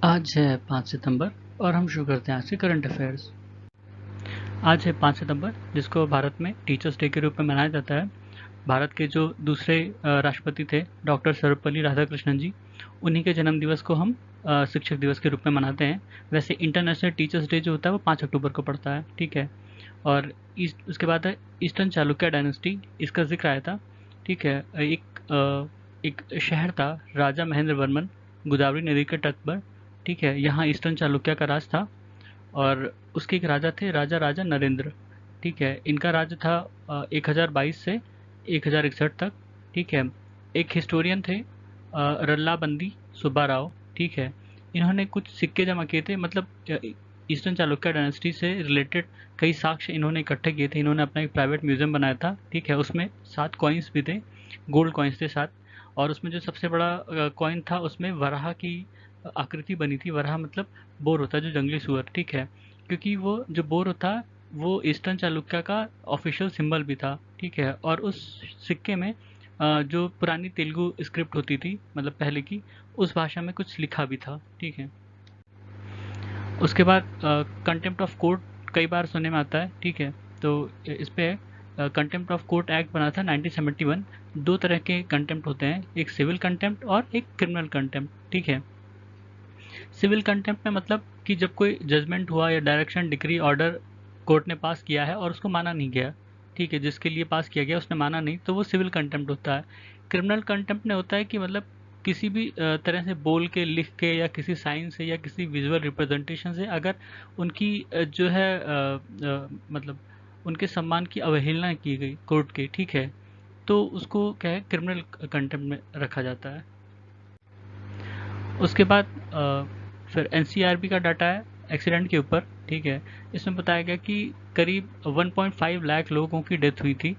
आज है 5 सितंबर और हम शुरू करते हैं आज के करंट अफेयर्स। आज है 5 सितंबर, जिसको भारत में टीचर्स डे के रूप में मनाया जाता है। भारत के जो दूसरे राष्ट्रपति थे डॉक्टर सर्वपल्ली राधाकृष्णन जी, उन्हीं के जन्म दिवस को हम शिक्षक दिवस के रूप में मनाते हैं। वैसे इंटरनेशनल टीचर्स डे जो होता है वो 5 अक्टूबर को पड़ता है, ठीक है। और उसके बाद है ईस्टर्न चालुक्य डायनेस्टी, इसका जिक्र आया था, ठीक है। एक शहर था राजा महेंद्र वर्मन, गोदावरी नदी के तट पर, ठीक है। यहाँ ईस्टर्न चालुक्य का राज था और उसके एक राजा थे, राजा राजा नरेंद्र, ठीक है। इनका राज्य था 1022 से 1061 तक, ठीक है। एक हिस्टोरियन थे रल्लाबंदी सुब्बा राव, ठीक है। इन्होंने कुछ सिक्के जमा किए थे, मतलब ईस्टर्न चालुक्य डायनेस्टी से रिलेटेड कई साक्ष्य इन्होंने इकट्ठे किए थे। इन्होंने अपना एक प्राइवेट म्यूजियम बनाया था, ठीक है। उसमें 7 कॉइन्स भी थे, गोल्ड कॉइन्स थे 7। और उसमें जो सबसे बड़ा कॉइन था उसमें वराह की आकृति बनी थी। वराह मतलब बोर होता है जो जंगली सुअर, ठीक है। क्योंकि वो जो बोर होता है वो ईस्टर्न चालुक्य का ऑफिशियल सिंबल भी था, ठीक है। और उस सिक्के में जो पुरानी तेलुगु स्क्रिप्ट होती थी, मतलब पहले की, उस भाषा में कुछ लिखा भी था, ठीक है। उसके बाद कंटेम्प्ट ऑफ कोर्ट कई बार सुनने में आता है, ठीक है। तो इस पे कंटेम्प्ट ऑफ कोर्ट एक्ट बना था 1971। दो तरह के कंटेम्प्ट होते हैं, एक सिविल कंटेम्प्ट और एक क्रिमिनल कंटेम्प्ट, ठीक है। सिविल कंटेम्प्ट में मतलब कि जब कोई जजमेंट हुआ या डायरेक्शन डिक्री ऑर्डर कोर्ट ने पास किया है और उसको माना नहीं गया, ठीक है, जिसके लिए पास किया गया उसने माना नहीं, तो वो सिविल कंटेम्प्ट होता है। क्रिमिनल कंटेम्प्ट में होता है कि मतलब किसी भी तरह से बोल के, लिख के, या किसी साइन से या किसी विजुअल रिप्रेजेंटेशन से अगर उनकी जो है मतलब उनके सम्मान की अवहेलना की गई कोर्ट के, ठीक है, तो उसको क्या है, क्रिमिनल कंटेम्प्ट में रखा जाता है। उसके बाद फिर एनसीआरबी का डाटा है एक्सीडेंट के ऊपर, ठीक है। इसमें बताया गया कि करीब 1.5 लाख लोगों की डेथ हुई थी,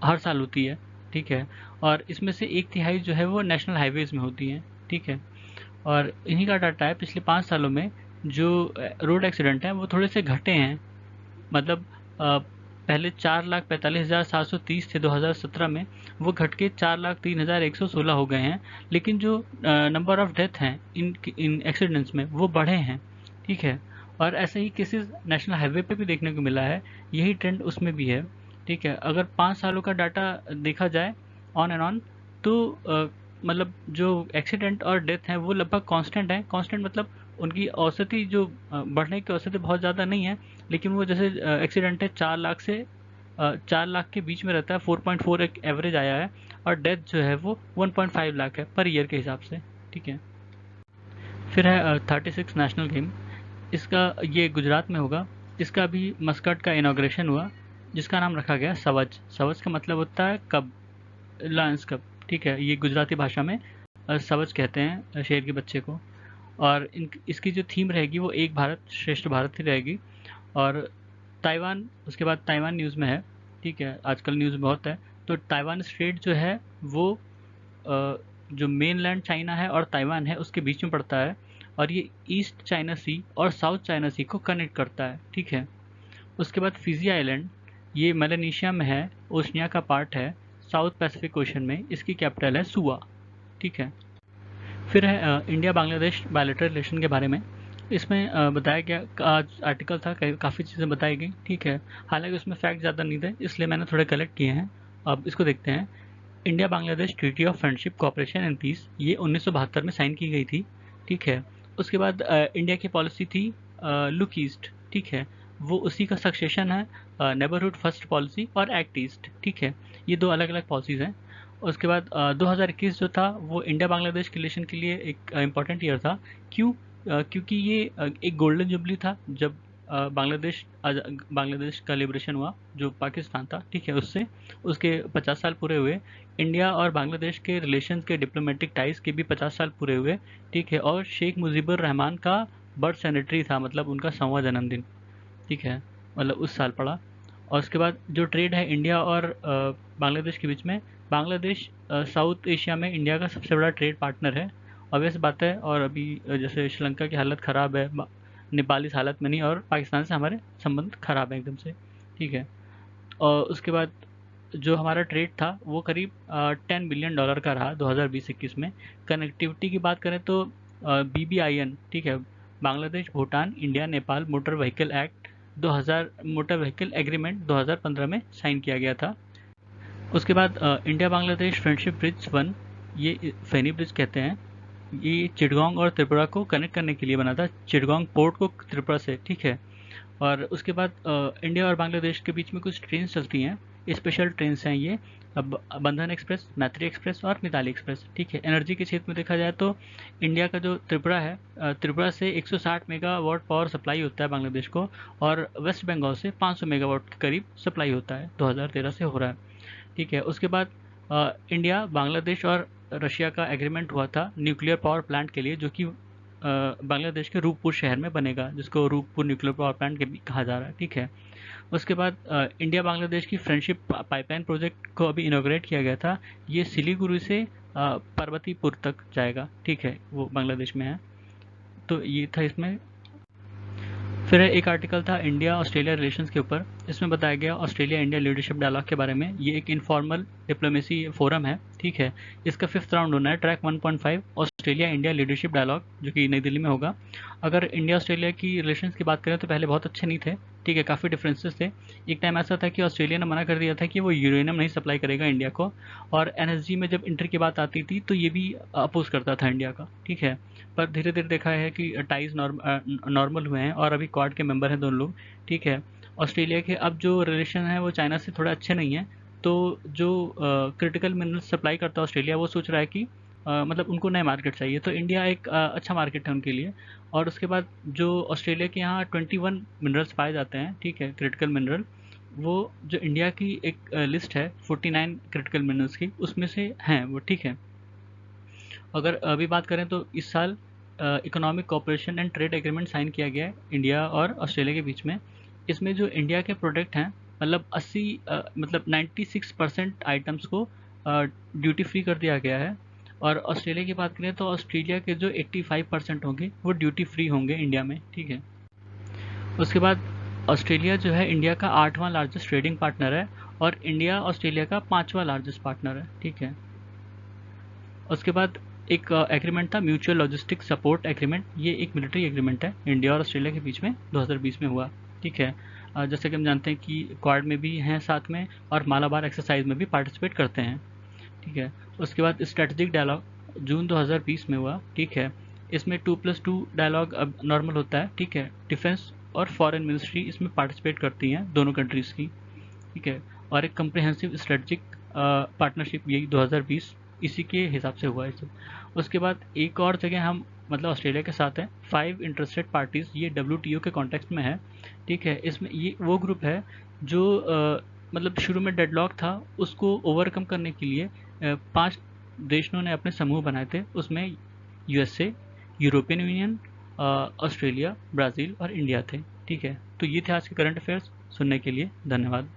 हर साल होती है, ठीक है। और इसमें से एक तिहाई जो है वो नेशनल हाईवेज में होती हैं, ठीक है। और इन्हीं का डाटा है पिछले 5 सालों में जो रोड एक्सीडेंट हैं वो थोड़े से घटे हैं। मतलब पहले 4,45,730 थे 2017 में, वो घट के 4,03,116 हो गए हैं। लेकिन जो नंबर ऑफ डेथ हैं इन एक्सीडेंट्स में वो बढ़े हैं, ठीक है। और ऐसे ही केसेस नेशनल हाईवे पे भी देखने को मिला है, यही ट्रेंड उसमें भी है, ठीक है। अगर 5 सालों का डाटा देखा जाए ऑन एंड ऑन, तो मतलब जो एक्सीडेंट और डेथ हैं वो लगभग कांस्टेंट है। कांस्टेंट मतलब उनकी औसती जो बढ़ने की औसती बहुत ज़्यादा नहीं है, लेकिन वो जैसे एक्सीडेंट है 4 लाख से 4 लाख के बीच में रहता है, 4.4 एक एवरेज आया है। और डेथ जो है वो 1.5 लाख है पर ईयर के हिसाब से, ठीक है। फिर है 36 नेशनल गेम, इसका ये गुजरात में होगा। इसका अभी मस्कट का इनाग्रेशन हुआ, जिसका नाम रखा गया सवज। सवज का मतलब होता है कब, लायंस कब, ठीक है। ये गुजराती भाषा में सवज कहते हैं शेर के बच्चे को। और इसकी जो थीम रहेगी वो एक भारत श्रेष्ठ भारत ही रहेगी। और ताइवान, उसके बाद ताइवान न्यूज़ में है, ठीक है, आजकल न्यूज़ में बहुत है। तो ताइवान स्ट्रेट जो है वो जो मेनलैंड चाइना है और ताइवान है उसके बीच में पड़ता है। और ये ईस्ट चाइना सी और साउथ चाइना सी को कनेक्ट करता है, ठीक है। उसके बाद फिजी आइलैंड, ये मेलानेशिया में है, ओशनिया का पार्ट है, साउथ पैसिफिक ओशन में। इसकी कैपिटल है सुआ, ठीक है। फिर है इंडिया बांग्लादेश बायलैटरल रिलेशन के बारे में। इसमें बताया गया, आज आर्टिकल था, काफ़ी चीज़ें बताई गई, ठीक है। हालांकि उसमें फैक्ट ज़्यादा नहीं थे, इसलिए मैंने थोड़े कलेक्ट किए हैं। अब इसको देखते हैं। India Bangladesh treaty of friendship cooperation and peace, ये 1972 में साइन की गई थी, ठीक है। उसके बाद इंडिया की पॉलिसी थी लुक ईस्ट, ठीक है। वो उसी का सक्सेशन है, नेबरहुड फर्स्ट पॉलिसी और एक्ट ईस्ट, ठीक है। ये दो अलग अलग पॉलिसीज़ हैं। उसके बाद 2021 जो था वो इंडिया बांग्लादेश के रिलेशन के लिए एक इम्पॉर्टेंट ईयर था। क्यों? क्योंकि ये एक गोल्डन जुबली था जब बांग्लादेश का लिबरेशन हुआ जो पाकिस्तान था, ठीक है, उससे। उसके 50 साल पूरे हुए। इंडिया और बांग्लादेश के रिलेशन के डिप्लोमेटिक टाइज के भी 50 साल पूरे हुए, ठीक है। और शेख मुजीबुर रहमान का बर्थ सेनेटरी था, मतलब उनका 100वां जन्मदिन, ठीक है, मतलब उस साल पड़ा। और उसके बाद जो ट्रेड है इंडिया और बांग्लादेश के बीच में, बांग्लादेश साउथ एशिया में इंडिया का सबसे बड़ा ट्रेड पार्टनर है, ऑब्वियस बात है। और अभी जैसे श्रीलंका की हालत ख़राब है, नेपाल इस हालत में नहीं, और पाकिस्तान से हमारे संबंध ख़राब है एकदम से, ठीक है। और उसके बाद जो हमारा ट्रेड था वो करीब $10 बिलियन का रहा 2020-21 में। कनेक्टिविटी की बात करें तो BBIN, ठीक है, Bangladesh Bhutan India Nepal motor vehicle act 2000, motor vehicle agreement 2015 में साइन किया गया था। उसके बाद इंडिया बांग्लादेश फ्रेंडशिप ब्रिज 1, ये फेनी ब्रिज कहते हैं, ये चिटगांव और त्रिपुरा को कनेक्ट करने के लिए बना था, चिटगांव पोर्ट को त्रिपुरा से, ठीक है। और उसके बाद इंडिया और बांग्लादेश के बीच में कुछ ट्रेन चलती हैं, स्पेशल ट्रेन हैं ये, अब बंधन एक्सप्रेस, मैत्री एक्सप्रेस और मिताली एक्सप्रेस, ठीक है। एनर्जी के क्षेत्र में देखा जाए तो इंडिया का जो त्रिपुरा है, त्रिपुरा से 160 मेगावाट पावर सप्लाई होता है बांग्लादेश को, और वेस्ट बंगाल से 500 मेगावाट के करीब सप्लाई होता है, 2013 से हो रहा है, ठीक है। उसके बाद इंडिया बांग्लादेश और रशिया का एग्रीमेंट हुआ था न्यूक्लियर पावर प्लांट के लिए, जो कि बांग्लादेश के रूपपुर शहर में बनेगा, जिसको रूपपुर न्यूक्लियर पावर प्लांट के भी कहा जा रहा है, ठीक है। उसके बाद इंडिया बांग्लादेश की फ्रेंडशिप पाइपलाइन प्रोजेक्ट को अभी इनॉग्रेट किया गया था, ये सिलीगुड़ी से पार्वतीपुर तक जाएगा, ठीक है, वो बांग्लादेश में है। तो ये था इसमें। फिर एक आर्टिकल था इंडिया ऑस्ट्रेलिया रिलेशंस के ऊपर, इसमें बताया गया ऑस्ट्रेलिया इंडिया लीडरशिप डायलॉग के बारे में। ये एक इनफॉर्मल डिप्लोमेसी फोरम है, ठीक है। इसका 5th राउंड होना है, track 1.5 Australia India leadership dialogue, जो कि नई दिल्ली में होगा। अगर इंडिया ऑस्ट्रेलिया की रिलेशंस की बात करें तो पहले बहुत अच्छे नहीं थे, ठीक है, काफ़ी डिफरेंसेस थे। एक टाइम ऐसा था कि ऑस्ट्रेलिया ने मना कर दिया था कि वो यूरेनियम नहीं सप्लाई करेगा इंडिया को, और NSG में जब इंटर की बात आती थी तो ये भी अपोज करता था इंडिया का, ठीक है। पर धीरे धीरे देखा है कि टाइज नॉर्मल हुए हैं और अभी क्वाड के मेंबर हैं दोनों लोग, ठीक है। ऑस्ट्रेलिया के अब जो रिलेशन है वो चाइना से थोड़ा अच्छे नहीं है, तो जो क्रिटिकल मिनरल्स सप्लाई करता है ऑस्ट्रेलिया, वो सोच रहा है कि मतलब उनको नए मार्केट चाहिए, तो इंडिया एक अच्छा मार्केट है उनके लिए। और उसके बाद जो ऑस्ट्रेलिया के यहाँ 21 मिनरल्स पाए जाते हैं, ठीक है, क्रिटिकल मिनरल, वो जो इंडिया की एक लिस्ट है 49 क्रिटिकल मिनरल्स की, उसमें से हैं वो, ठीक है। अगर अभी बात करें तो इस साल economic cooperation and trade agreement sign किया गया है इंडिया और ऑस्ट्रेलिया के बीच में। इसमें जो इंडिया के प्रोडक्ट हैं, मतलब 96% आइटम्स को ड्यूटी फ्री कर दिया गया है, और ऑस्ट्रेलिया की बात करें तो ऑस्ट्रेलिया के जो 85% होंगे वो ड्यूटी फ्री होंगे इंडिया में, ठीक है। उसके बाद ऑस्ट्रेलिया जो है इंडिया का 8वां लार्जेस्ट ट्रेडिंग पार्टनर है, और इंडिया ऑस्ट्रेलिया का 5वां लार्जेस्ट पार्टनर है, ठीक है। उसके बाद एक एग्रीमेंट था म्यूचुअल लॉजिस्टिक सपोर्ट एग्रीमेंट, ये एक मिलिट्री एग्रीमेंट है इंडिया और ऑस्ट्रेलिया के बीच में, 2020 में हुआ, ठीक है। जैसे कि हम जानते हैं कि क्वाड में भी हैं साथ में, और मालाबार एक्सरसाइज में भी पार्टिसिपेट करते हैं, ठीक है। उसके बाद स्ट्रेटजिक डायलॉग जून 2020 में हुआ, ठीक है। इसमें 2+2 डायलॉग अब नॉर्मल होता है, ठीक है। डिफेंस और फॉरेन मिनिस्ट्री इसमें पार्टिसिपेट करती हैं, दोनों कंट्रीज़ की, ठीक है। और एक कम्प्रिहेंसिव स्ट्रेटजिक पार्टनरशिप यही 2020 इसी के हिसाब से हुआ है सब। उसके बाद एक और जगह हम मतलब ऑस्ट्रेलिया के साथ हैं 5 इंटरेस्टेड पार्टीज़, ये WTO के कॉन्टेक्स्ट में है, ठीक है। इसमें ये वो ग्रुप है जो मतलब शुरू में डेडलॉक था, उसको ओवरकम करने के लिए 5 देशों ने अपने समूह बनाए थे, उसमें USA, European union, Australia, Brazil और इंडिया थे, ठीक है। तो ये थे आज के करंट अफेयर्स। सुनने के लिए धन्यवाद।